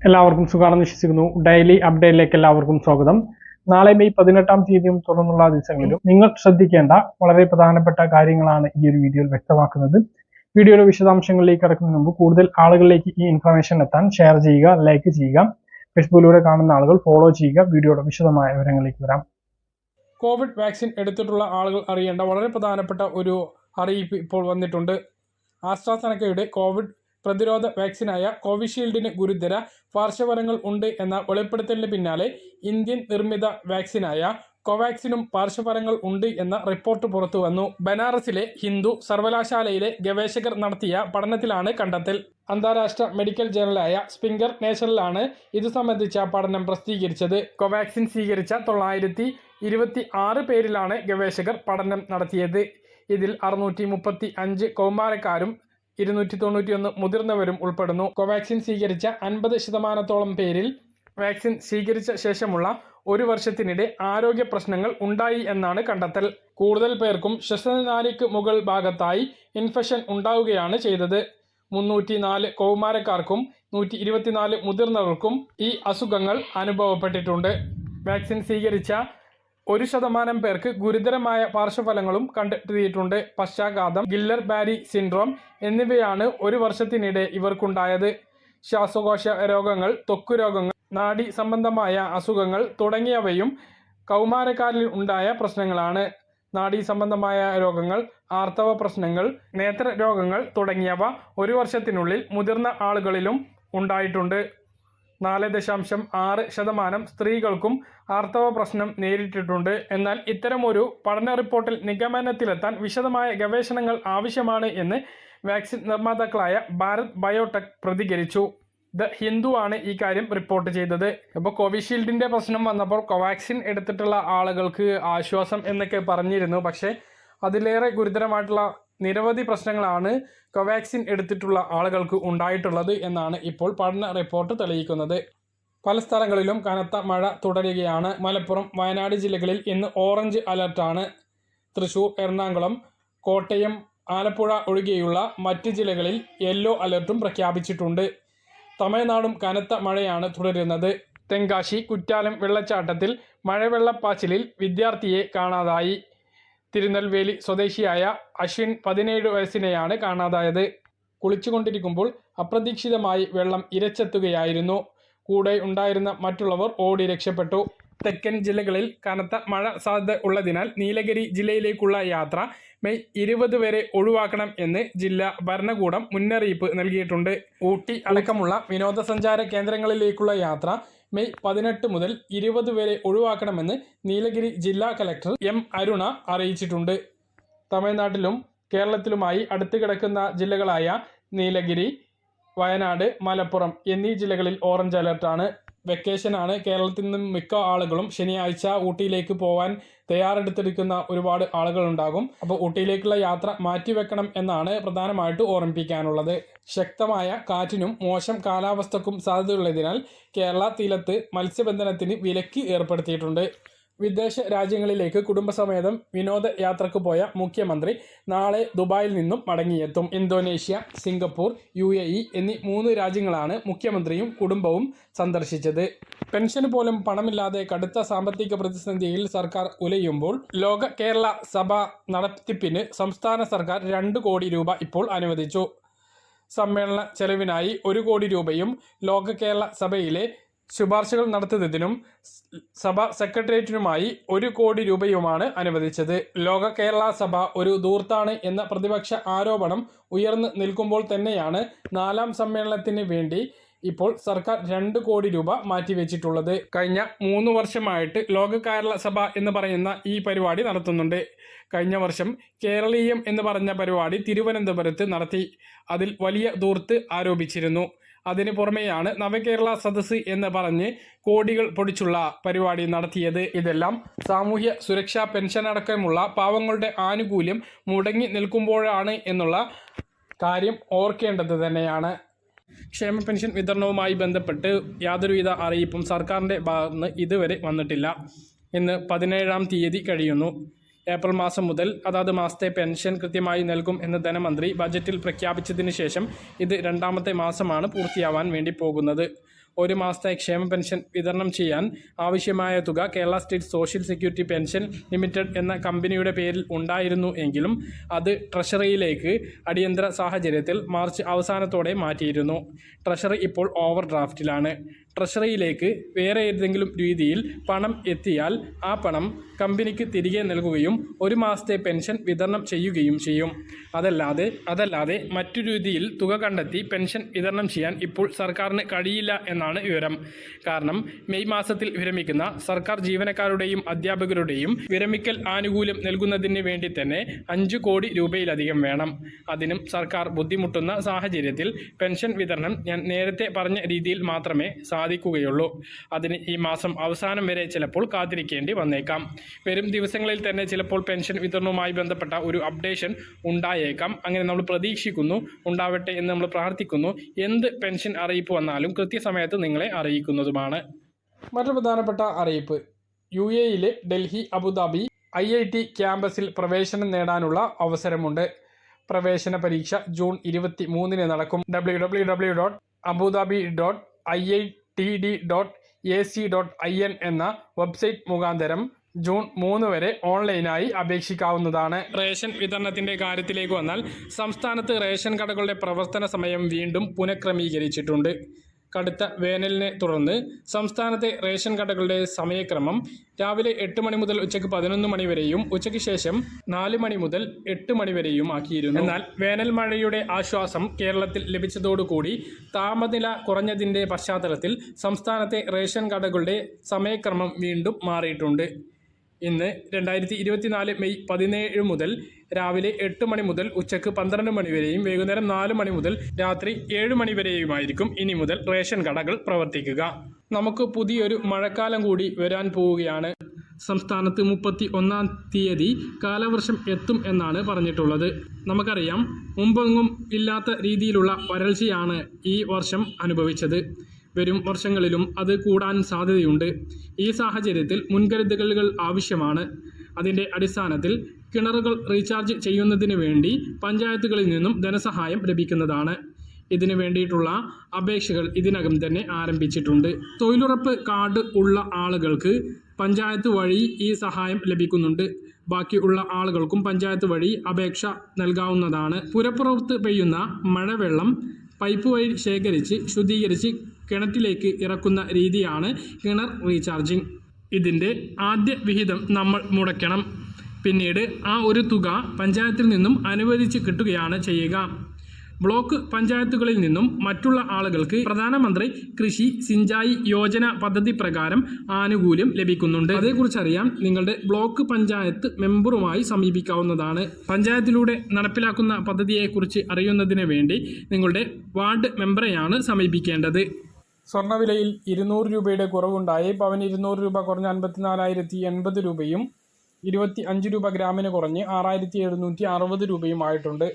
എല്ലാവർക്കും സുഖാണെന്ന് വിശ്വസിക്കുന്നു. ഡെയിലി അപ്ഡേറ്റിലേക്ക് എല്ലാവർക്കും സ്വാഗതം. നാളെ മെയ് 18-ാം തീയതിയും തുടർന്നുള്ള ദിവസങ്ങളിലും നിങ്ങൾ ശ്രദ്ധിക്കേണ്ട വളരെ പ്രധാനപ്പെട്ട കാര്യങ്ങളാണ് ഈ ഒരു വീഡിയോയിൽ വ്യക്തമാക്കുന്നത്. വീഡിയോയുടെ വിശദാംശങ്ങളിലേക്ക് കടക്കുന്നതിന് മുമ്പ് കൂടുതൽ ആളുകളിലേക്ക് ഈ ഇൻഫർമേഷൻ എത്താൻ ഷെയർ ചെയ്യുക, ലൈക്ക് ചെയ്യുക, ഫേസ്ബുക്കിലൂടെ കാണുന്ന ആളുകൾ ഫോളോ ചെയ്യുക. വീഡിയോയുടെ വിശദമായ വിവരങ്ങളിലേക്ക് വരാം. കോവിഡ് വാക്സിൻ എടുത്തിട്ടുള്ള ആളുകൾ അറിയേണ്ട വളരെ പ്രധാനപ്പെട്ട ഒരു അറിയിപ്പ് ഇപ്പോൾ വന്നിട്ടുണ്ട്. ആസ്ട്രാസെനക്കയുടെ കോവിഡ് പ്രതിരോധ വാക്സിനായ കോവിഷീൽഡിന് ഗുരുതര പാർശ്വഫലങ്ങൾ ഉണ്ട് എന്ന വെളിപ്പെടുത്തലിന് പിന്നാലെ ഇന്ത്യൻ നിർമ്മിത വാക്സിനായ കോവാക്സിനും പാർശ്വഫലങ്ങൾ ഉണ്ട് എന്ന റിപ്പോർട്ട് പുറത്തു വന്നു. ബനാറസിലെ ഹിന്ദു സർവകലാശാലയിലെ ഗവേഷകർ നടത്തിയ പഠനത്തിലാണ് കണ്ടെത്തൽ. അന്താരാഷ്ട്ര മെഡിക്കൽ ജേണലായ സ്പ്രിംഗർ നേഷനിലാണ് ഇത് സംബന്ധിച്ച പഠനം പ്രസിദ്ധീകരിച്ചത്. കോവാക്സിൻ സ്വീകരിച്ച 926 പേരിലാണ് ഗവേഷകർ പഠനം നടത്തിയത്. ഇതിൽ 635 കൗമാരക്കാരും 291 മുതിർന്നവരും ഉൾപ്പെടുന്നു. കോവാക്സിൻ സ്വീകരിച്ച 50% പേരിൽ വാക്സിൻ സ്വീകരിച്ച ശേഷമുള്ള ഒരു വർഷത്തിനിടെ ആരോഗ്യ പ്രശ്നങ്ങൾ ഉണ്ടായി എന്നാണ് കണ്ടെത്തൽ. കൂടുതൽ പേർക്കും ശ്വസനനാളിക്ക് മുകൾ ഭാഗത്തായി ഇൻഫെക്ഷൻ ഉണ്ടാവുകയാണ് ചെയ്തത്. 304 കൗമാരക്കാർക്കും 124 മുതിർന്നവർക്കും ഈ അസുഖങ്ങൾ അനുഭവപ്പെട്ടിട്ടുണ്ട്. വാക്സിൻ സ്വീകരിച്ച 1% പേർക്ക് ഗുരുതരമായ പാർശ്വഫലങ്ങളും കണ്ടെത്തിയിട്ടുണ്ട്. പക്ഷാഘാതം, ഗില്ലർ ബാരി സിൻഡ്രോം എന്നിവയാണ് ഒരു വർഷത്തിനിടെ ഇവർക്കുണ്ടായത്. ശ്വാസകോശ രോഗങ്ങൾ, ത്വക്ക് രോഗങ്ങൾ, നാഡി സംബന്ധമായ അസുഖങ്ങൾ തുടങ്ങിയവയും കൗമാരക്കാരിൽ ഉണ്ടായ പ്രശ്നങ്ങളാണ്. നാഡി സംബന്ധമായ രോഗങ്ങൾ, ആർത്തവ പ്രശ്നങ്ങൾ, നേത്ര രോഗങ്ങൾ തുടങ്ങിയവ ഒരു വർഷത്തിനുള്ളിൽ മുതിർന്ന ആളുകളിലും ഉണ്ടായിട്ടുണ്ട്. 4.6% സ്ത്രീകൾക്കും ആർത്തവ പ്രശ്നം നേരിട്ടിട്ടുണ്ട്. എന്നാൽ ഇത്തരമൊരു പഠന റിപ്പോർട്ടിൽ നിഗമനത്തിലെത്താൻ വിശദമായ ഗവേഷണങ്ങൾ ആവശ്യമാണ് എന്ന് വാക്സിൻ നിർമ്മാതാക്കളായ ഭാരത് ബയോടെക് പ്രതികരിച്ചു. ദ ഹിന്ദു ആണ് ഈ കാര്യം റിപ്പോർട്ട് ചെയ്തത്. ഇപ്പോൾ കോവിഷീൽഡിൻ്റെ പ്രശ്നം വന്നപ്പോൾ കോവാക്സിൻ എടുത്തിട്ടുള്ള ആളുകൾക്ക് ആശ്വാസം എന്നൊക്കെ പറഞ്ഞിരുന്നു. പക്ഷേ അതിലേറെ ഗുരുതരമായിട്ടുള്ള നിരവധി പ്രശ്നങ്ങളാണ് കോവാക്സിൻ എടുത്തിട്ടുള്ള ആളുകൾക്ക് ഉണ്ടായിട്ടുള്ളത് എന്നാണ് ഇപ്പോൾ പഠന റിപ്പോർട്ട് തെളിയിക്കുന്നത്. പല സ്ഥലങ്ങളിലും കനത്ത മഴ തുടരുകയാണ്. മലപ്പുറം, വയനാട് ജില്ലകളിൽ ഇന്ന് ഓറഞ്ച് അലർട്ടാണ്. തൃശൂർ, എറണാകുളം, കോട്ടയം, ആലപ്പുഴ ഒഴികെയുള്ള മറ്റ് ജില്ലകളിൽ യെല്ലോ അലർട്ടും പ്രഖ്യാപിച്ചിട്ടുണ്ട്. തമിഴ്നാടും കനത്ത മഴയാണ് തുടരുന്നത്. തെങ്കാശി, കുറ്റാലം വെള്ളച്ചാട്ടത്തിൽ മഴവെള്ളപ്പാച്ചിലിൽ വിദ്യാർത്ഥിയെ കാണാതായി. തിരുനെൽവേലി സ്വദേശിയായ അശ്വിൻ 17 വയസ്സിനെയാണ് കാണാതായത്. കുളിച്ചുകൊണ്ടിരിക്കുമ്പോൾ അപ്രതീക്ഷിതമായി വെള്ളം ഇരച്ചെത്തുകയായിരുന്നു. കൂടെ ഉണ്ടായിരുന്ന മറ്റുള്ളവർ ഓടി രക്ഷപ്പെട്ടു. തെക്കൻ ജില്ലകളിൽ കനത്ത മഴ സാധ്യത ഉള്ളതിനാൽ നീലഗിരി ജില്ലയിലേക്കുള്ള യാത്ര മെയ് 20 വരെ ഒഴിവാക്കണം എന്ന് ജില്ലാ ഭരണകൂടം മുന്നറിയിപ്പ് നൽകിയിട്ടുണ്ട്. ഊട്ടി അടക്കമുള്ള വിനോദസഞ്ചാര കേന്ദ്രങ്ങളിലേക്കുള്ള യാത്ര മെയ് 18 മുതൽ 20 വരെ ഒഴിവാക്കണമെന്ന് നീലഗിരി ജില്ലാ കലക്ടർ എം അരുണ അറിയിച്ചിട്ടുണ്ട്. തമിഴ്നാട്ടിലും കേരളത്തിലുമായി അടുത്ത് കിടക്കുന്ന ജില്ലകളായ നീലഗിരി, വയനാട്, മലപ്പുറം എന്നീ ജില്ലകളിൽ ഓറഞ്ച് അലർട്ടാണ്. വെക്കേഷനാണ്. കേരളത്തിൽ നിന്നും മിക്ക ആളുകളും ശനിയാഴ്ച ഊട്ടിയിലേക്ക് പോകാൻ തയ്യാറെടുത്തിരിക്കുന്ന ഒരുപാട് ആളുകളുണ്ടാകും. അപ്പോൾ ഊട്ടിയിലേക്കുള്ള യാത്ര മാറ്റിവെക്കണം എന്നാണ് പ്രധാനമായിട്ട് ഓർമ്മിപ്പിക്കാനുള്ളത്. ശക്തമായ കാറ്റിനും മോശം കാലാവസ്ഥക്കും സാധ്യതയുള്ളതിനാൽ കേരള തീരത്ത് മത്സ്യബന്ധനത്തിന് വിലക്ക് ഏർപ്പെടുത്തിയിട്ടുണ്ട്. വിദേശ രാജ്യങ്ങളിലേക്ക് കുടുംബസമേതം വിനോദയാത്രക്ക് പോയ മുഖ്യമന്ത്രി നാളെ ദുബായിൽ നിന്നും മടങ്ങിയെത്തും. ഇന്തോനേഷ്യ, സിംഗപ്പൂർ, UAE എന്നീ 3 രാജ്യങ്ങളാണ് മുഖ്യമന്ത്രിയും കുടുംബവും സന്ദർശിച്ചത്. പെൻഷന് പോലും പണമില്ലാതെ കടുത്ത സാമ്പത്തിക പ്രതിസന്ധിയിൽ സർക്കാർ ഉലയുമ്പോൾ ലോക കേരള സഭ നടത്തിപ്പിന് സംസ്ഥാന സർക്കാർ 2 കോടി രൂപ ഇപ്പോൾ അനുവദിച്ചു. സമ്മേളന ചെലവിനായി 1 കോടി രൂപയും ലോക കേരള സഭയിലെ ശുപാർശകൾ നടത്തുന്നതിനും സഭ സെക്രട്ടേറിയറ്റിനുമായി 1 കോടി രൂപയുമാണ് അനുവദിച്ചത്. ലോക കേരള സഭ ഒരു ധൂർത്താണ് എന്ന പ്രതിപക്ഷ ആരോപണം ഉയർന്നു നിൽക്കുമ്പോൾ തന്നെയാണ് 4ാം സമ്മേളനത്തിന് വേണ്ടി ഇപ്പോൾ സർക്കാർ 2 കോടി രൂപ മാറ്റിവെച്ചിട്ടുള്ളത്. കഴിഞ്ഞ 3 വർഷമായിട്ട് ലോക കേരള സഭ എന്ന് പറയുന്ന ഈ പരിപാടി നടത്തുന്നുണ്ട്. കഴിഞ്ഞ വർഷം കേരളീയം എന്ന് പറഞ്ഞ പരിപാടി തിരുവനന്തപുരത്ത് നടത്തി. അതിൽ വലിയ ധൂർത്ത് ആരോപിച്ചിരുന്നു. അതിന് പുറമെയാണ് നവകേരള സദസ്സ് എന്ന് പറഞ്ഞ് കോടികൾ പൊടിച്ചുള്ള പരിപാടി നടത്തിയത്. ഇതെല്ലാം സാമൂഹ്യ സുരക്ഷാ പെൻഷൻ അടക്കമുള്ള പാവങ്ങളുടെ ആനുകൂല്യം മുടങ്ങി നിൽക്കുമ്പോഴാണ് എന്നുള്ള കാര്യം ഓർക്കേണ്ടത് തന്നെയാണ്. ക്ഷേമ പെൻഷൻ വിതരണവുമായി ബന്ധപ്പെട്ട് യാതൊരുവിധ അറിയിപ്പും സർക്കാരിൻ്റെ ഭാഗത്തുനിന്ന് ഇതുവരെ വന്നിട്ടില്ല. ഇന്ന് 17-ാം തീയതി കഴിയുന്നു. ഏപ്രിൽ മാസം മുതൽ അതാത് മാസത്തെ പെൻഷൻ കൃത്യമായി നൽകും എന്ന് ധനമന്ത്രി ബജറ്റിൽ പ്രഖ്യാപിച്ചതിന് ശേഷം ഇത് 2ാമത്തെ മാസമാണ് പൂർത്തിയാവാൻ വേണ്ടി പോകുന്നത്. ഒരു മാസത്തെ ക്ഷേമ പെൻഷൻ വിതരണം ചെയ്യാൻ ആവശ്യമായ തുക Kerala state social security pension limited എന്ന കമ്പനിയുടെ പേരിൽ ഉണ്ടായിരുന്നു എങ്കിലും അത് ട്രഷറിയിലേക്ക് അടിയന്തര സാഹചര്യത്തിൽ മാർച്ച് അവസാനത്തോടെ മാറ്റിയിരുന്നു. ട്രഷറി ഇപ്പോൾ ഓവർ ഡ്രാഫ്റ്റിലാണ്. ട്രഷറിയിലേക്ക് വേറെ ഏതെങ്കിലും രീതിയിൽ പണം എത്തിയാൽ ആ പണം കമ്പനിക്ക് തിരികെ നൽകുകയും ഒരു മാസത്തെ പെൻഷൻ വിതരണം ചെയ്യുകയും ചെയ്യും. അതല്ലാതെ മറ്റു രീതിയിൽ തുക കണ്ടെത്തി പെൻഷൻ വിതരണം ചെയ്യാൻ ഇപ്പോൾ സർക്കാരിന് കഴിയില്ല എന്നാണ് വിവരം. കാരണം മെയ് മാസത്തിൽ വിരമിക്കുന്ന സർക്കാർ ജീവനക്കാരുടെയും അധ്യാപകരുടെയും വിരമിക്കൽ ആനുകൂല്യം നൽകുന്നതിന് വേണ്ടി തന്നെ 5 കോടി രൂപയിലധികം വേണം. അതിനും സർക്കാർ ബുദ്ധിമുട്ടുന്ന സാഹചര്യത്തിൽ പെൻഷൻ വിതരണം ഞാൻ നേരത്തെ പറഞ്ഞ രീതിയിൽ മാത്രമേ സാധിക്കുകയുള്ളൂ. അതിന് ഈ മാസം അവസാനം വരെ ചിലപ്പോൾ കാത്തിരിക്കേണ്ടി വന്നേക്കാം. വരും ദിവസങ്ങളിൽ തന്നെ ചിലപ്പോൾ പെൻഷൻ വിതരണവുമായി ബന്ധപ്പെട്ട ഒരു അപ്ഡേഷൻ ഉണ്ടായേക്കാം. അങ്ങനെ നമ്മൾ പ്രതീക്ഷിക്കുന്നു, ഉണ്ടാവട്ടെ എന്ന് നമ്മൾ പ്രാർത്ഥിക്കുന്നു. എന്ത് പെൻഷൻ അറിയിപ്പ് വന്നാലും കൃത്യസമയത്ത് നിങ്ങളെ അറിയിക്കുന്നതുമാണ്. മറ്റൊരു പ്രധാനപ്പെട്ട അറിയിപ്പ്, UAE ഡൽഹി അബുദാബി IIT ക്യാമ്പസിൽ പ്രവേശനം നേടാനുള്ള അവസരമുണ്ട്. പ്രവേശന പരീക്ഷ ജൂൺ 23 നടക്കും. www.abudabi.iitd.ac.in എന്ന വെബ്സൈറ്റ് മുഖാന്തരം ജൂൺ 3 വരെ ഓൺലൈനായി അപേക്ഷിക്കാവുന്നതാണ്. റേഷൻ വിതരണത്തിന്റെ കാര്യത്തിലേക്ക് വന്നാൽ സംസ്ഥാനത്ത് റേഷൻ കടകളുടെ പ്രവർത്തന സമയം വീണ്ടും പുനഃക്രമീകരിച്ചിട്ടുണ്ട്. കടുത്ത വേനലിനെ തുടർന്ന് സംസ്ഥാനത്തെ റേഷൻ കടകളുടെ സമയക്രമം രാവിലെ 8 മണി മുതൽ ഉച്ചയ്ക്ക് 11 മണി വരെയും ഉച്ചയ്ക്ക് ശേഷം 4 മണി മുതൽ 8 മണി വരെയും ആക്കിയിരുന്നു. എന്നാൽ വേനൽ മഴയുടെ ആശ്വാസം കേരളത്തിൽ ലഭിച്ചതോടുകൂടി താപനില കുറഞ്ഞതിൻ്റെ പശ്ചാത്തലത്തിൽ സംസ്ഥാനത്തെ റേഷൻ കടകളുടെ സമയക്രമം വീണ്ടും മാറിയിട്ടുണ്ട്. ഇന്ന് 2024 മെയ് 17 മുതൽ രാവിലെ 8 മണി മുതൽ ഉച്ചയ്ക്ക് 12 മണി വരെയും വൈകുന്നേരം 4 മണി മുതൽ രാത്രി 7 മണി വരെയുമായിരിക്കും ഇനി മുതൽ റേഷൻ കടകൾ പ്രവർത്തിക്കുക. നമുക്ക് പുതിയൊരു മഴക്കാലം കൂടി വരാൻ പോവുകയാണ്. സംസ്ഥാനത്ത് 31-ാം തീയതി കാലവർഷം എത്തും എന്നാണ് പറഞ്ഞിട്ടുള്ളത്. നമുക്കറിയാം, മുമ്പെങ്ങും ഇല്ലാത്ത രീതിയിലുള്ള വരൾച്ചയാണ് ഈ വർഷം അനുഭവിച്ചത്. വരും വർഷങ്ങളിലും അത് കൂടാൻ സാധ്യതയുണ്ട്. ഈ സാഹചര്യത്തിൽ മുൻകരുതലുകൾ ആവശ്യമാണ്. അതിൻ്റെ അടിസ്ഥാനത്തിൽ കിണറുകൾ റീചാർജ് ചെയ്യുന്നതിന് വേണ്ടി പഞ്ചായത്തുകളിൽ നിന്നും ധനസഹായം ലഭിക്കുന്നതാണ്. ഇതിനു വേണ്ടിയിട്ടുള്ള അപേക്ഷകൾ ഇതിനകം തന്നെ ആരംഭിച്ചിട്ടുണ്ട്. തൊഴിലുറപ്പ് കാർഡ് ഉള്ള ആളുകൾക്ക് പഞ്ചായത്ത് വഴി ഈ സഹായം ലഭിക്കുന്നുണ്ട്. ബാക്കിയുള്ള ആളുകൾക്കും പഞ്ചായത്ത് വഴി അപേക്ഷ നൽകാവുന്നതാണ്. പുരപ്പുറത്ത് പെയ്യുന്ന മഴവെള്ളം പൈപ്പ് വഴി ശേഖരിച്ച് ശുദ്ധീകരിച്ച് കിണറ്റിലേക്ക് ഇറക്കുന്ന രീതിയാണ് കിണർ റീചാർജിംഗ്. ഇതിൻ്റെ ആദ്യ വിഹിതം നമ്മൾ മുടക്കണം. പിന്നീട് ആ ഒരു തുക പഞ്ചായത്തിൽ നിന്നും അനുവദിച്ച് കിട്ടുകയാണ് ചെയ്യുക. ബ്ലോക്ക് പഞ്ചായത്തുകളിൽ നിന്നും മറ്റുള്ള ആളുകൾക്ക് പ്രധാനമന്ത്രി കൃഷി സിഞ്ചായി യോജന പദ്ധതി പ്രകാരം ആനുകൂല്യം ലഭിക്കുന്നുണ്ട്. അതേക്കുറിച്ച് അറിയാൻ നിങ്ങളുടെ ബ്ലോക്ക് പഞ്ചായത്ത് മെമ്പറുമായി സമീപിക്കാവുന്നതാണ്. പഞ്ചായത്തിലൂടെ നടപ്പിലാക്കുന്ന പദ്ധതിയെക്കുറിച്ച് അറിയുന്നതിന് വേണ്ടി നിങ്ങളുടെ വാർഡ് മെമ്പറെയാണ് സമീപിക്കേണ്ടത്. സ്വർണ്ണവിലയിൽ 200 രൂപയുടെ കുറവുണ്ടായി. പവന് 200 രൂപ കുറഞ്ഞ് 54,080 രൂപയും 25 രൂപ ഗ്രാമിന് കുറഞ്ഞ് 6,760 രൂപയുമായിട്ടുണ്ട്.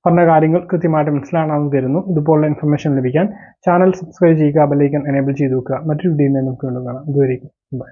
പറഞ്ഞ കാര്യങ്ങൾ കൃത്യമായിട്ട് മനസ്സിലാണെന്ന് തരുന്നു. ഇതുപോലുള്ള ഇൻഫർമേഷൻ ലഭിക്കാൻ ചാനൽ സബ്സ്ക്രൈബ് ചെയ്യുക, ബെൽ ഐക്കൺ എനേബിൾ ചെയ്ത് വെക്കുക. മറ്റൊരു വീഡിയോയിൽ നമുക്ക് വീണ്ടും കാണാം. ഇതുവരെയും ബൈ.